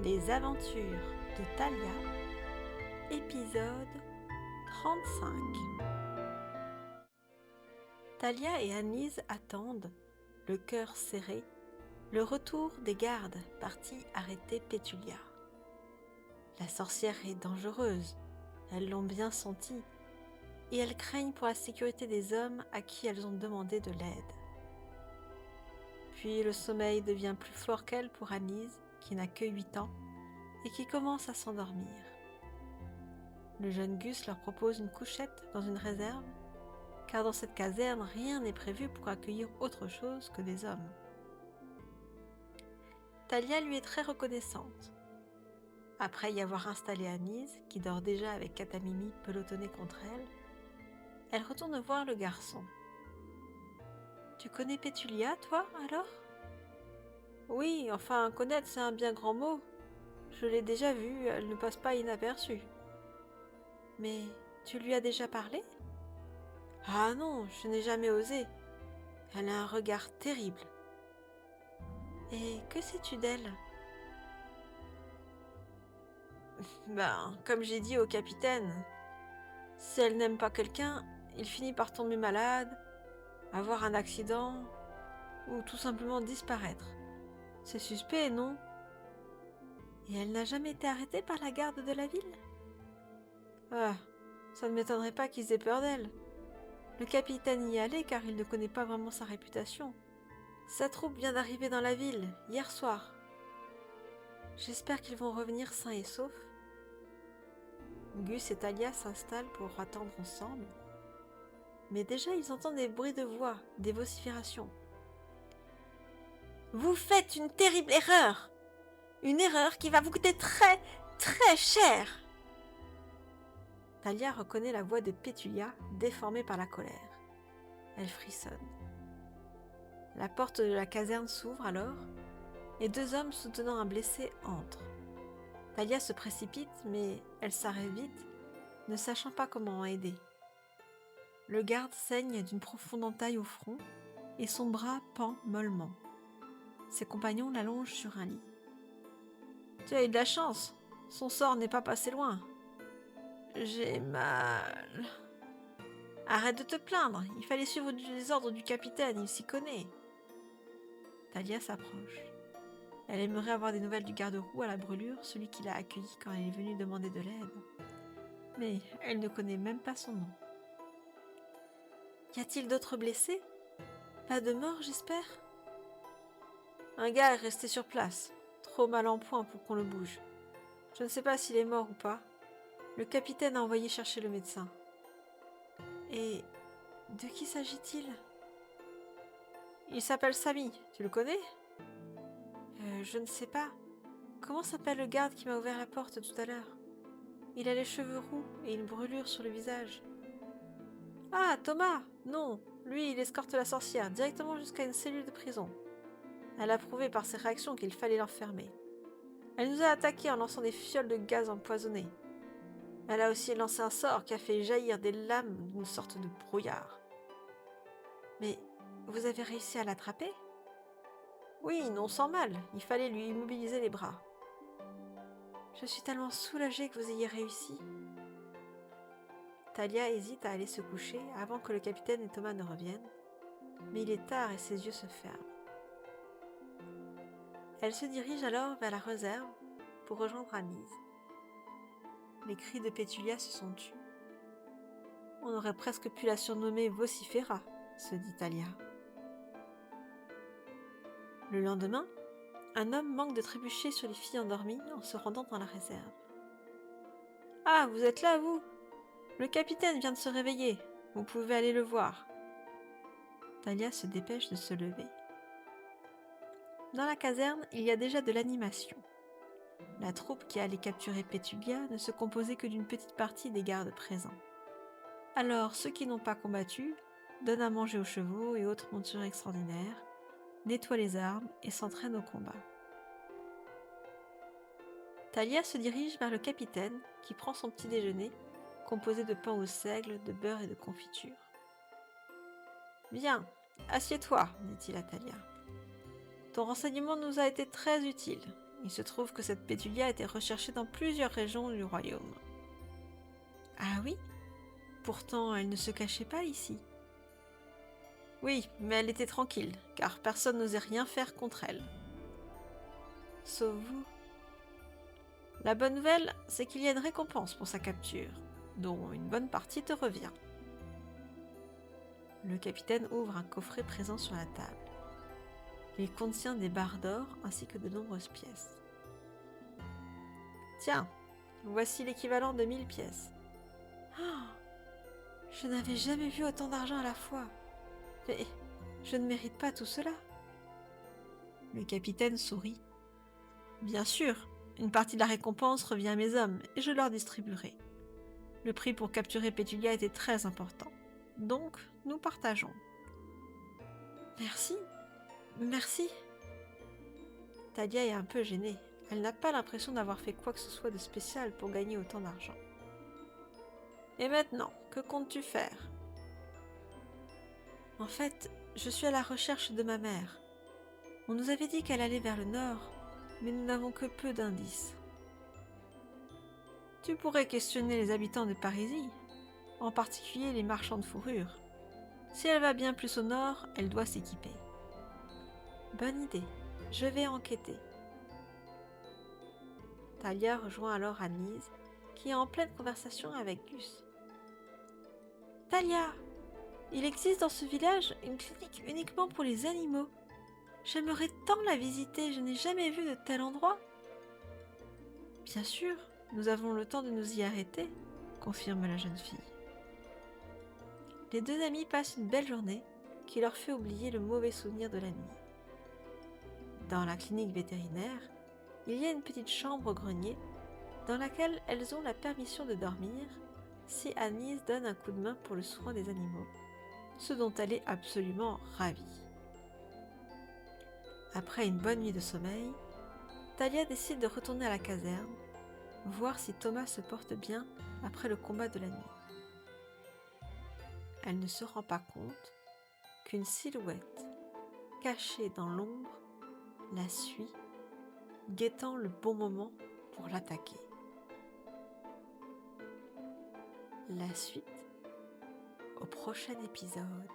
Les aventures de Talia, épisode 35. Talia et Anise attendent, le cœur serré, le retour des gardes partis arrêter Pétulia. La sorcière est dangereuse, elles l'ont bien senti, et elles craignent pour la sécurité des hommes à qui elles ont demandé de l'aide. Puis le sommeil devient plus fort qu'elle pour Anise, qui n'a que 8 ans, et qui commence à s'endormir. Le jeune Gus leur propose une couchette dans une réserve, car dans cette caserne, rien n'est prévu pour accueillir autre chose que des hommes. Talia lui est très reconnaissante. Après y avoir installé Anise, qui dort déjà avec Katamimi pelotonnée contre elle, elle retourne voir le garçon. « Tu connais Pétulia, toi, alors ?»« Oui, enfin, connaître, c'est un bien grand mot. Je l'ai déjà vue, elle ne passe pas inaperçue. »« Mais tu lui as déjà parlé ?»« Ah non, je n'ai jamais osé. Elle a un regard terrible. »« Et que sais-tu d'elle ?»« Comme j'ai dit au capitaine, si elle n'aime pas quelqu'un, il finit par tomber malade, avoir un accident, ou tout simplement disparaître. C'est suspect, non ? Et elle n'a jamais été arrêtée par la garde de la ville ? Ah, ça ne m'étonnerait pas qu'ils aient peur d'elle. Le capitaine y allait car il ne connaît pas vraiment sa réputation. Sa troupe vient d'arriver dans la ville, hier soir. J'espère qu'ils vont revenir sains et saufs. Gus et Talia s'installent pour attendre ensemble. Mais déjà, ils entendent des bruits de voix, des vociférations. « Vous faites une terrible erreur ! Une erreur qui va vous coûter très, très cher !» Talia reconnaît la voix de Pétulia, déformée par la colère. Elle frissonne. La porte de la caserne s'ouvre alors, et 2 hommes soutenant un blessé entrent. Talia se précipite, mais elle s'arrête vite, ne sachant pas comment aider. Le garde saigne d'une profonde entaille au front, et son bras pend mollement. Ses compagnons l'allongent sur un lit. « Tu as eu de la chance, son sort n'est pas passé loin. »« J'ai mal. »« Arrête de te plaindre, il fallait suivre les ordres du capitaine, il s'y connaît. » Talia s'approche. Elle aimerait avoir des nouvelles du garde-roue à la brûlure, celui qui l'a accueillie quand elle est venue demander de l'aide. Mais elle ne connaît même pas son nom. « Y a-t-il d'autres blessés ? Pas de mort, j'espère ? » Un gars est resté sur place, trop mal en point pour qu'on le bouge. Je ne sais pas s'il est mort ou pas. Le capitaine a envoyé chercher le médecin. Et de qui s'agit-il ? Il s'appelle Samy, tu le connais ? Je ne sais pas. Comment s'appelle le garde qui m'a ouvert la porte tout à l'heure ? Il a les cheveux roux et une brûlure sur le visage. Ah, Thomas ! Non, lui, il escorte la sorcière directement jusqu'à une cellule de prison. Elle a prouvé par ses réactions qu'il fallait l'enfermer. Elle nous a attaqués en lançant des fioles de gaz empoisonné. Elle a aussi lancé un sort qui a fait jaillir des lames d'une sorte de brouillard. Mais vous avez réussi à l'attraper ? Oui, non sans mal. Il fallait lui immobiliser les bras. Je suis tellement soulagée que vous ayez réussi. Talia hésite à aller se coucher avant que le capitaine et Thomas ne reviennent, mais il est tard et ses yeux se ferment. Elle se dirige alors vers la réserve pour rejoindre Anise. Les cris de Pétulia se sont tus. On aurait presque pu la surnommer Vocifera, se dit Talia. Le lendemain, un homme manque de trébucher sur les filles endormies en se rendant dans la réserve. « Ah, vous êtes là, vous ? Le capitaine vient de se réveiller. Vous pouvez aller le voir. » Talia se dépêche de se lever. Dans la caserne, il y a déjà de l'animation. La troupe qui allait capturer Pétulia ne se composait que d'une petite partie des gardes présents. Alors, ceux qui n'ont pas combattu donnent à manger aux chevaux et autres montures extraordinaires, nettoient les armes et s'entraînent au combat. Talia se dirige vers le capitaine qui prend son petit déjeuner, composé de pain au seigle, de beurre et de confiture. « Viens, assieds-toi, dit-il à Talia. Ton renseignement nous a été très utile. Il se trouve que cette pétulia a été recherchée dans plusieurs régions du royaume. Ah oui? Pourtant, elle ne se cachait pas ici. Oui, mais elle était tranquille, car personne n'osait rien faire contre elle. Sauf vous. La bonne nouvelle, c'est qu'il y a une récompense pour sa capture, dont une bonne partie te revient. Le capitaine ouvre un coffret présent sur la table. Il contient des barres d'or ainsi que de nombreuses pièces. Tiens, voici l'équivalent de 1000 pièces. Oh, je n'avais jamais vu autant d'argent à la fois. Mais je ne mérite pas tout cela. Le capitaine sourit. Bien sûr, une partie de la récompense revient à mes hommes et je leur distribuerai. Le prix pour capturer Pétulia était très important. Donc, nous partageons. Merci. Merci. Talia est un peu gênée. Elle n'a pas l'impression d'avoir fait quoi que ce soit de spécial pour gagner autant d'argent. Et maintenant, que comptes-tu faire? En fait, je suis à la recherche de ma mère. On nous avait dit qu'elle allait vers le nord, mais nous n'avons que peu d'indices. Tu pourrais questionner les habitants de Parisie, en particulier les marchands de fourrure. Si elle va bien plus au nord, elle doit s'équiper. Bonne idée, je vais enquêter. Talia rejoint alors Anise, qui est en pleine conversation avec Gus. Talia, il existe dans ce village une clinique uniquement pour les animaux. J'aimerais tant la visiter, je n'ai jamais vu de tel endroit. Bien sûr, nous avons le temps de nous y arrêter, confirme la jeune fille. Les deux amis passent une belle journée qui leur fait oublier le mauvais souvenir de la nuit. Dans la clinique vétérinaire, il y a une petite chambre au grenier dans laquelle elles ont la permission de dormir si Anise donne un coup de main pour le soin des animaux, ce dont elle est absolument ravie. Après une bonne nuit de sommeil, Talia décide de retourner à la caserne, voir si Thomas se porte bien après le combat de la nuit. Elle ne se rend pas compte qu'une silhouette, cachée dans l'ombre, la suit, guettant le bon moment pour l'attaquer. La suite au prochain épisode.